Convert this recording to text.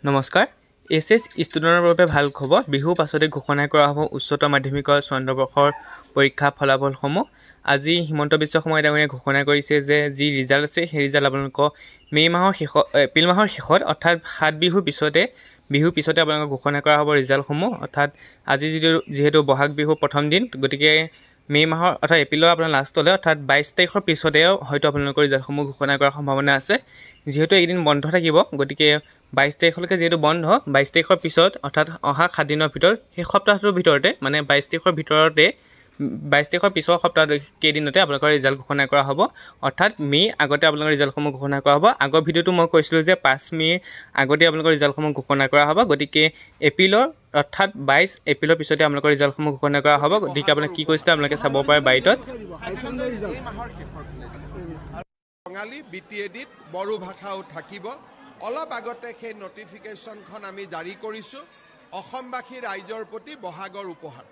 নমস্কাৰ এছএছ ষ্টুডেণ্টৰ বাবে ভাল খবৰ বিহুৰ পাছতে ঘোষণা কৰা হ'ব উচ্চতৰ মাধ্যমিকৰ চন্দ্ৰবৰ্ষৰ পৰীক্ষা ফলাফলসমূহ আজি হিমন্ত বিশ্ব শৰ্মা ডাঙৰীয়াই ঘোষণা কৰিছে যে যি ৰিজাল্ট আছে সেই ৰিজাল্ট আপোনালোকক এপ্ৰিল মাহৰ শেষত অৰ্থাৎ 7 বিহুৰ পিছতে আপোনালোকক ঘোষণা কৰা হ'ব ৰিজাল্টসমূহ অৰ্থাৎ আজি যিহেতু বহাগ বিহুৰ প্ৰথম দিন গতিকে মে' মাহৰ অৰ্থাৎ এপ্ৰিলৰ আপোনাৰ লাষ্টলৈ অৰ্থাৎ 22 তাৰিখৰ পিছতেও হয়তো আপোনালোকৰ ৰিজাল্টসমূহ ঘোষণা কৰাৰ সম্ভাৱনা আছে যিহেতু এইদিন বন্ধ থাকিব গতিকে 22 তাৰিখলৈকে যেহেতু বন্ধ 22 তাৰিখৰ পিছত অৰ্থাৎ অহা 7 দিনৰ ভিতৰত সেই সপ্তাহটোৰ ভিতৰতে মানে 22 তাৰিখৰ ভিতৰতে 22 তাৰিখৰ পিছৰ সপ্তাহ কেইদিনতে আপোনালোকৰ ৰিজাল্ট ঘোষণা কৰা হ'ব অৰ্থাৎ মে' আগতে আপোনালোকৰ ৰিজাল্টসমূহ ঘোষণা কৰা হ'ব আগৰ ভিডিঅ'টো মই কৈছিলোঁ যে 5 মে' আগতে আপোনালোকৰ ৰিজাল্টসমূহ ঘোষণা কৰা হ'ব গতিকে এপ্ৰিলৰ অৰ্থাৎ 22 এপ্ৰিলৰ পিছতে আপোনালোকৰ ৰিজাল্টসমূহ ঘোষণা কৰা হ'ব গতিকে আপোনাক কি কৈছিলে আপোনালোকে চাব পাৰে বাইটত বঙালী বিটিএডিত বড়ো ভাষাও থাকিব অলপ আগতে সেই নটিফিকেশ্যনখন আমি জাৰি কৰিছোঁ অসমবাসী ৰাইজৰ প্ৰতি বহাগৰ উপহাৰ